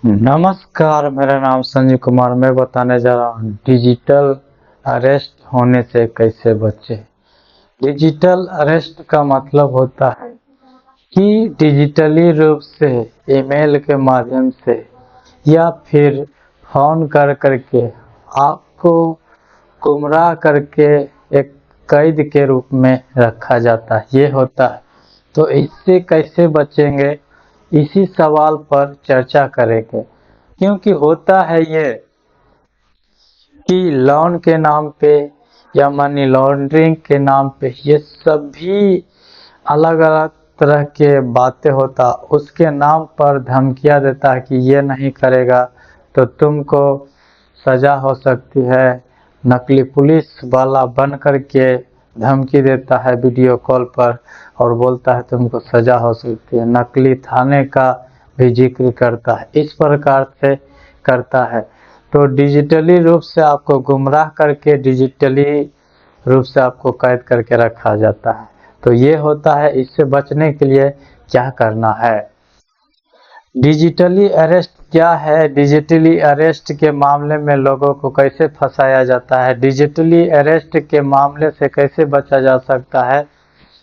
नमस्कार, मेरा नाम संजीव कुमार। मैं बताने जा रहा हूँ डिजिटल अरेस्ट होने से कैसे बचे। डिजिटल अरेस्ट का मतलब होता है कि डिजिटली रूप से ईमेल के माध्यम से या फिर फोन कर करके आपको गुमराह करके एक कैद के रूप में रखा जाता है। ये होता है, तो इससे कैसे बचेंगे, इसी सवाल पर चर्चा करेंगे। क्योंकि होता है ये कि लोन के नाम पे या मनी लॉन्ड्रिंग के नाम पे ये सभी अलग अलग तरह के बातें होता, उसके नाम पर धमकियां देता है कि ये नहीं करेगा तो तुमको सजा हो सकती है। नकली पुलिस वाला बन करके धमकी देता है वीडियो कॉल पर और बोलता है तुमको सजा हो सकती है। नकली थाने का भी जिक्र करता है, इस प्रकार से करता है। तो डिजिटली रूप से आपको गुमराह करके डिजिटली रूप से आपको कैद करके रखा जाता है। तो ये होता है, इससे बचने के लिए क्या करना है। डिजिटली अरेस्ट क्या है? डिजिटली अरेस्ट के मामले में लोगों को कैसे फंसाया जाता है, डिजिटली अरेस्ट के मामले से कैसे बचा जा सकता है,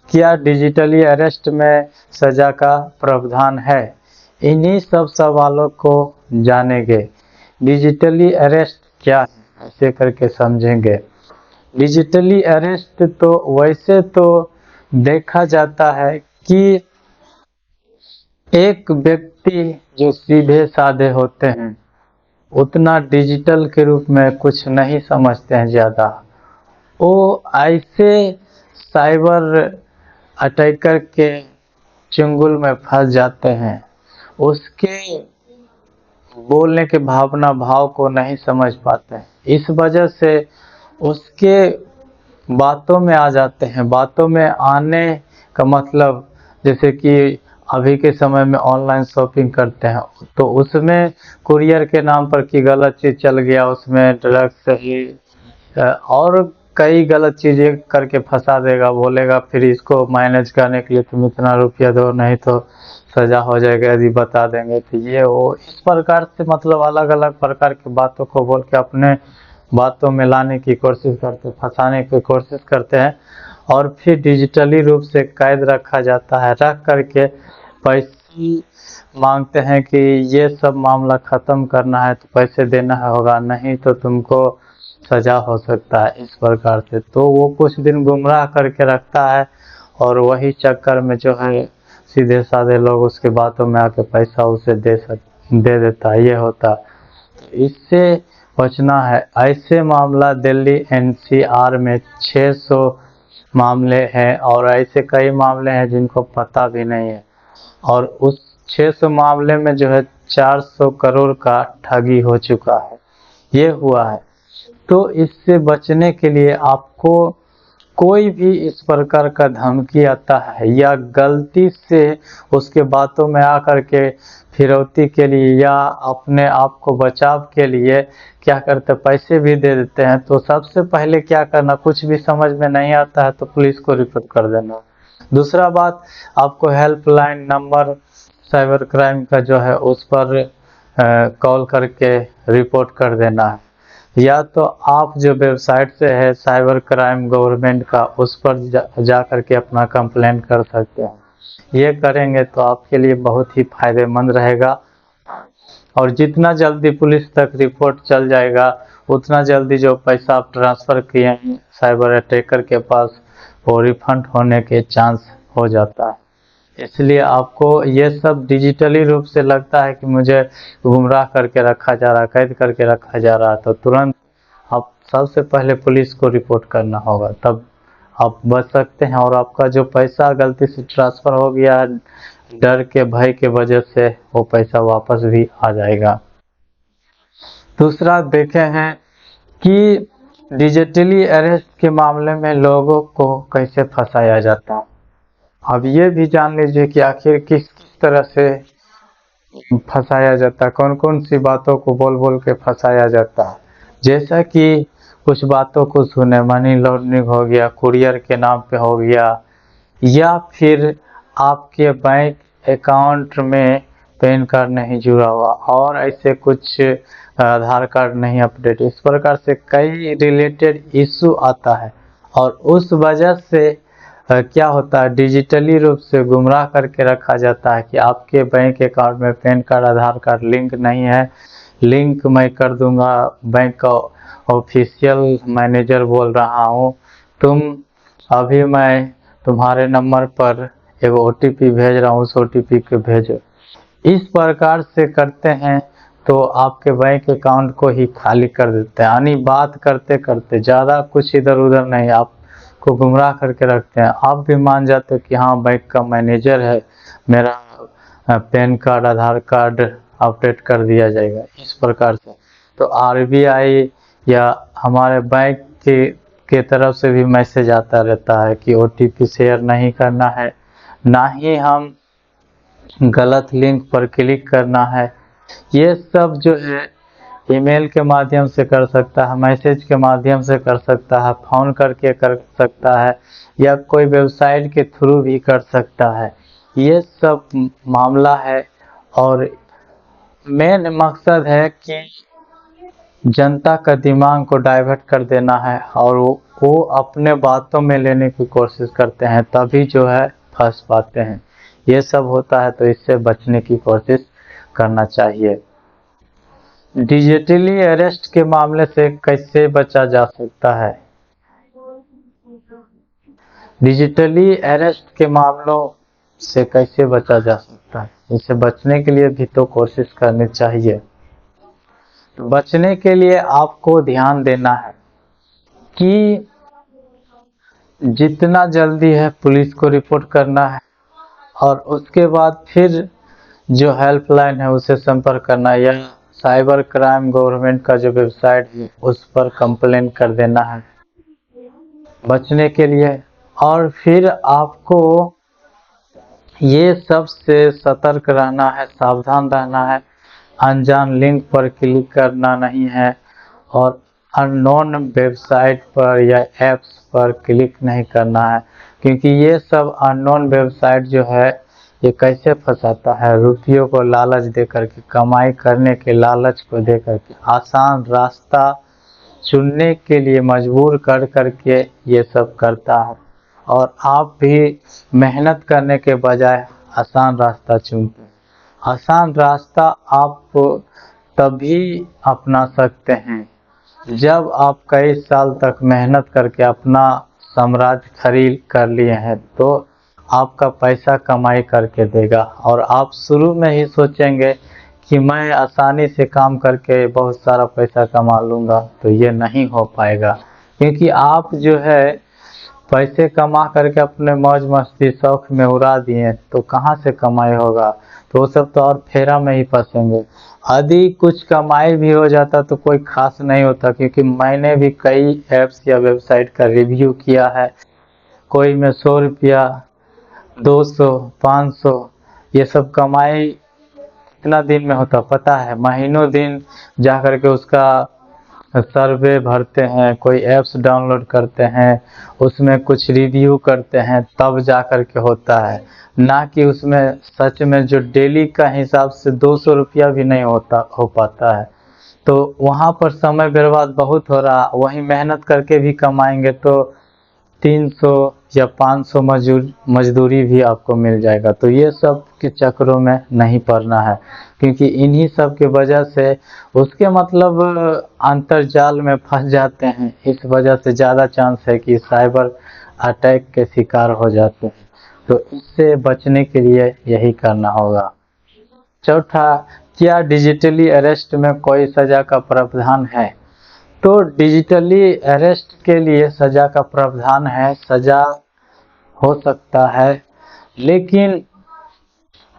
क्या डिजिटली अरेस्ट में सजा का प्रावधान है, इन्हीं सब सवालों को जानेंगे। डिजिटली अरेस्ट क्या है, ऐसे करके समझेंगे। डिजिटली अरेस्ट तो वैसे तो देखा जाता है कि एक व्यक्ति जो सीधे साधे होते हैं उतना डिजिटल के रूप में कुछ नहीं समझते हैं ज़्यादा, वो ऐसे साइबर अटैकर के चुंगल में फंस जाते हैं, उसके बोलने के भावना भाव को नहीं समझ पाते हैं। इस वजह से उसके बातों में आ जाते हैं। बातों में आने का मतलब जैसे कि अभी के समय में ऑनलाइन शॉपिंग करते हैं तो उसमें कुरियर के नाम पर कि गलत चीज़ चल गया, उसमें ड्रग्स ही और कई गलत चीज़ें करके फंसा देगा। बोलेगा फिर इसको मैनेज करने के लिए तुम इतना रुपया दो, नहीं तो सजा हो जाएगा यदि बता देंगे। तो ये वो इस प्रकार से मतलब अलग अलग प्रकार की बातों को बोल के अपने बातों में लाने की कोशिश करते, फंसाने की कोशिश करते हैं और फिर डिजिटली रूप से कैद रखा जाता है। रख करके पैसे मांगते हैं कि ये सब मामला ख़त्म करना है तो पैसे देना होगा, नहीं तो तुमको सजा हो सकता है, इस प्रकार से। तो वो कुछ दिन गुमराह करके रखता है और वही चक्कर में जो है सीधे साधे लोग उसके बातों में आके पैसा उसे दे देता है। ये होता, इससे बचना है। ऐसे मामला दिल्ली एनसीआर में 600 मामले हैं और ऐसे कई मामले हैं जिनको पता भी नहीं है और उस 600 मामले में जो है 400 करोड़ का ठगी हो चुका है, ये हुआ है। तो इससे बचने के लिए आपको कोई भी इस प्रकार का धमकी आता है या गलती से उसके बातों में आकर के फिरौती के लिए या अपने आप को बचाव के लिए क्या करते, पैसे भी दे देते हैं। तो सबसे पहले क्या करना, कुछ भी समझ में नहीं आता है तो पुलिस को रिपोर्ट कर देना। दूसरा बात, आपको हेल्पलाइन नंबर साइबर क्राइम का जो है उस पर कॉल करके रिपोर्ट कर देना है, या तो आप जो वेबसाइट से है साइबर क्राइम गवर्नमेंट का उस पर जा करके अपना कंप्लेंट कर सकते हैं। ये करेंगे तो आपके लिए बहुत ही फायदेमंद रहेगा और जितना जल्दी पुलिस तक रिपोर्ट चल जाएगा उतना जल्दी जो पैसा आप ट्रांसफ़र किए हैं साइबर अटैकर के पास वो रिफंड होने के चांस हो जाता है। इसलिए आपको ये सब डिजिटली रूप से लगता है कि मुझे गुमराह करके रखा जा रहा है, कैद करके रखा जा रहा है, तो तुरंत आप सबसे पहले पुलिस को रिपोर्ट करना होगा, तब आप बच सकते हैं। और आपका जो पैसा गलती से ट्रांसफ़र हो गया डर के भय के वजह से वो पैसा वापस भी आ जाएगा। दूसरा देखे हैं कि डिजिटली अरेस्ट के मामले में लोगों को कैसे फंसाया जाता है। अब ये भी जान लीजिए कि आखिर किस किस तरह से फंसाया जाता है, कौन कौन सी बातों को बोल बोल के फंसाया जाता है। जैसा कि कुछ बातों को सुने, मनी लॉन्ड्रिंग हो गया, कुरियर के नाम पे हो गया, या फिर आपके बैंक अकाउंट में पैन कार्ड नहीं जुड़ा हुआ और ऐसे कुछ आधार कार्ड नहीं अपडेट, इस प्रकार से कई रिलेटेड इशू आता है और उस वजह से क्या होता है, डिजिटली रूप से गुमराह करके रखा जाता है कि आपके बैंक अकाउंट में पैन कार्ड आधार कार्ड लिंक नहीं है। लिंक मैं कर दूंगा, बैंक का ऑफिशियल मैनेजर बोल रहा हूँ, तुम अभी मैं तुम्हारे नंबर पर एक OTP भेज रहा हूँ, उस OTP को भेजो। इस प्रकार से करते हैं तो आपके बैंक अकाउंट को ही खाली कर देते हैं, यानी बात करते करते ज़्यादा कुछ इधर उधर नहीं, आपको गुमराह करके रखते हैं। आप भी मान जाते हो कि हाँ बैंक का मैनेजर है, मेरा पैन कार्ड आधार कार्ड अपडेट कर दिया जाएगा, इस प्रकार से। तो RBI या हमारे बैंक के तरफ से भी मैसेज आता रहता है कि OTP शेयर नहीं करना है, ना ही हम गलत लिंक पर क्लिक करना है। ये सब जो है ईमेल के माध्यम से कर सकता है, मैसेज के माध्यम से कर सकता है, फ़ोन करके कर सकता है या कोई वेबसाइट के थ्रू भी कर सकता है। ये सब मामला है और मेन मकसद है कि जनता का दिमाग को डाइवर्ट कर देना है और वो अपने बातों में लेने की कोशिश करते हैं, तभी जो है फंस पाते हैं। ये सब होता है तो इससे बचने की कोशिश करना चाहिए। डिजिटली अरेस्ट के मामले से कैसे बचा जा सकता है? डिजिटली अरेस्ट के मामलों से कैसे बचा जा सकता है, इससे बचने के लिए भी तो कोशिश करनी चाहिए। बचने के लिए आपको ध्यान देना है कि जितना जल्दी है पुलिस को रिपोर्ट करना है और उसके बाद फिर जो हेल्पलाइन है उसे संपर्क करना है या साइबर क्राइम गवर्नमेंट का जो वेबसाइट है उस पर कंप्लेन कर देना है बचने के लिए। और फिर आपको ये सब से सतर्क रहना है, सावधान रहना है, अनजान लिंक पर क्लिक करना नहीं है और अननोन वेबसाइट पर या ऐप्स पर क्लिक नहीं करना है, क्योंकि ये सब अननोन वेबसाइट जो है ये कैसे फंसाता है, रुपयों को लालच दे करके, कमाई करने के लालच को दे करके, आसान रास्ता चुनने के लिए मजबूर कर करके ये सब करता है और आप भी मेहनत करने के बजाय आसान रास्ता चुनते हैं। आसान रास्ता आप तभी अपना सकते हैं जब आप कई साल तक मेहनत करके अपना साम्राज्य खरीद कर लिए हैं, तो आपका पैसा कमाई करके देगा और आप शुरू में ही सोचेंगे कि मैं आसानी से काम करके बहुत सारा पैसा कमा लूँगा, तो ये नहीं हो पाएगा, क्योंकि आप जो है पैसे कमा करके अपने मौज मस्ती शौक में उड़ा दिए, तो कहाँ से कमाई होगा, तो वो सब तो और फेरा में ही फंसेंगे। यदि कुछ कमाई भी हो जाता तो कोई खास नहीं होता, क्योंकि मैंने भी कई ऐप्स या वेबसाइट का रिव्यू किया है, कोई में 100 रुपया 200 500 ये सब कमाई कितना दिन में होता पता है, महीनों दिन जा कर के उसका सर्वे भरते हैं, कोई ऐप्स डाउनलोड करते हैं, उसमें कुछ रिव्यू करते हैं, तब जा कर के होता है, ना कि उसमें सच में जो डेली का हिसाब से 200 रुपया भी नहीं हो पाता है। तो वहाँ पर समय बर्बाद बहुत हो रहा, वहीं मेहनत करके भी कमाएंगे तो 300 या 500 मजदूरी भी आपको मिल जाएगा। तो ये सब के चक्रों में नहीं पड़ना है, क्योंकि इन्हीं सब के वजह से उसके मतलब अंतर्जाल में फंस जाते हैं, इस वजह से ज़्यादा चांस है कि साइबर अटैक के शिकार हो जाते हैं। तो इससे बचने के लिए यही करना होगा। चौथा, क्या डिजिटली अरेस्ट में कोई सज़ा का प्रावधान है? तो डिजिटली अरेस्ट के लिए सज़ा का प्रावधान है, सज़ा हो सकता है, लेकिन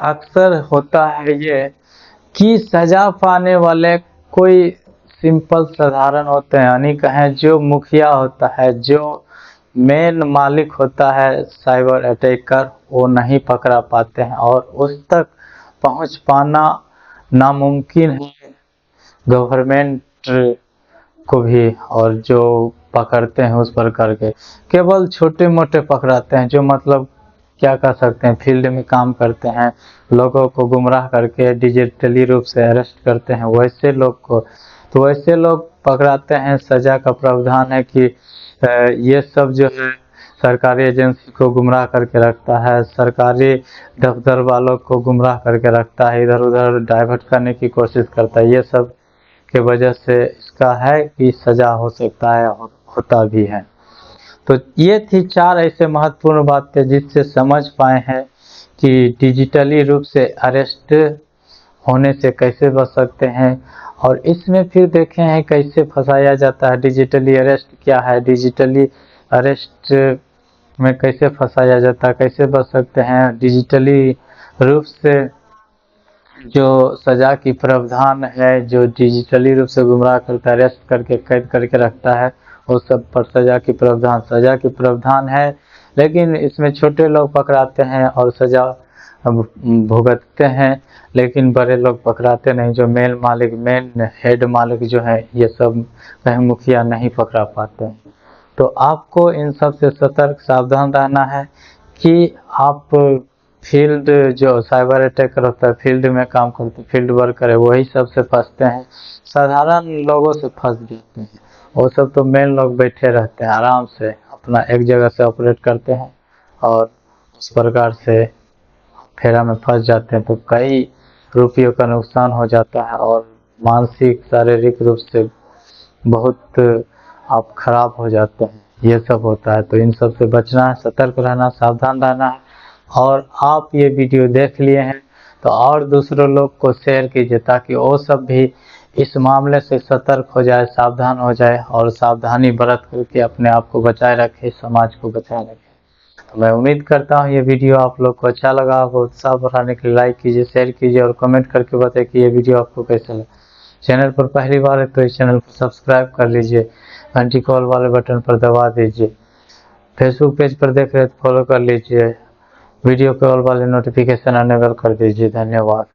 अक्सर होता है ये कि सज़ा पाने वाले कोई सिंपल साधारण होते हैं, यानी कहें जो मुखिया होता है, जो मेन मालिक होता है साइबर अटैकर, वो नहीं पकड़ा पाते हैं और उस तक पहुंच पाना नामुमकिन है गवर्नमेंट को भी, और जो पकड़ते हैं उस पर करके केवल छोटे मोटे पकड़ाते हैं, जो मतलब क्या कर सकते हैं, फील्ड में काम करते हैं, लोगों को गुमराह करके डिजिटली रूप से अरेस्ट करते हैं, वैसे लोग को, तो वैसे लोग पकड़ाते हैं। सज़ा का प्रावधान है कि ये सब जो है सरकारी एजेंसी को गुमराह करके रखता है, सरकारी दफ्तर वालों को गुमराह करके रखता है, इधर उधर डाइवर्ट करने की कोशिश करता है। ये सब के वजह से इसका है कि सज़ा हो सकता है, होता भी है। तो ये थी 4 ऐसे महत्वपूर्ण बातें जिससे समझ पाए हैं कि डिजिटली रूप से अरेस्ट होने से कैसे बच सकते हैं। और इसमें फिर देखे हैं कैसे फंसाया जाता है, डिजिटली अरेस्ट क्या है, डिजिटली अरेस्ट में कैसे फंसाया जाता है, कैसे बच सकते हैं। डिजिटली रूप से जो सज़ा की प्रावधान है, जो डिजिटली रूप से गुमराह करता है, अरेस्ट करके कैद करके रखता है, वो सब पर सज़ा की प्रावधान है। लेकिन इसमें छोटे लोग पकड़ाते हैं और सज़ा भुगतते हैं, लेकिन बड़े लोग पकड़ाते नहीं। जो मेन हेड मालिक जो है, ये सब कहीं मुखिया नहीं पकड़ा पाते हैं। तो आपको इन सब से सतर्क सावधान रहना है कि आप फील्ड जो साइबर अटैकर होता है, फील्ड में काम करते, फील्ड वर्कर है, वही सबसे फंसते हैं। साधारण लोगों से फंस जाते हैं। वो सब तो मेन लोग बैठे रहते हैं, आराम से अपना एक जगह से ऑपरेट करते हैं और उस प्रकार से फेरा में फंस जाते हैं। तो कई रुपयों का नुकसान हो जाता है और मानसिक शारीरिक रूप से बहुत आप खराब हो जाते हैं। ये सब होता है। तो इन सब से बचना है, सतर्क रहना, सावधान रहना है। और आप ये वीडियो देख लिए हैं तो और दूसरों लोग को शेयर कीजिए ताकि वो सब भी इस मामले से सतर्क हो जाए, सावधान हो जाए और सावधानी बरत करके अपने आप को बचाए रखे, समाज को बचाए रखे। तो मैं उम्मीद करता हूँ ये वीडियो आप लोग को अच्छा लगा होगा। उत्साह बढ़ाने के लिए लाइक कीजिए, शेयर कीजिए और कमेंट करके बताइए कि ये वीडियो आपको कैसा लगा। चैनल पर पहली बार है तो इस चैनल को सब्सक्राइब कर लीजिए, घंटी कॉल वाले बटन पर दबा दीजिए। फेसबुक पेज पर देख रहे तो फॉलो कर लीजिए, वीडियो कॉल वाले नोटिफिकेशन अनेबल कर दीजिए। धन्यवाद।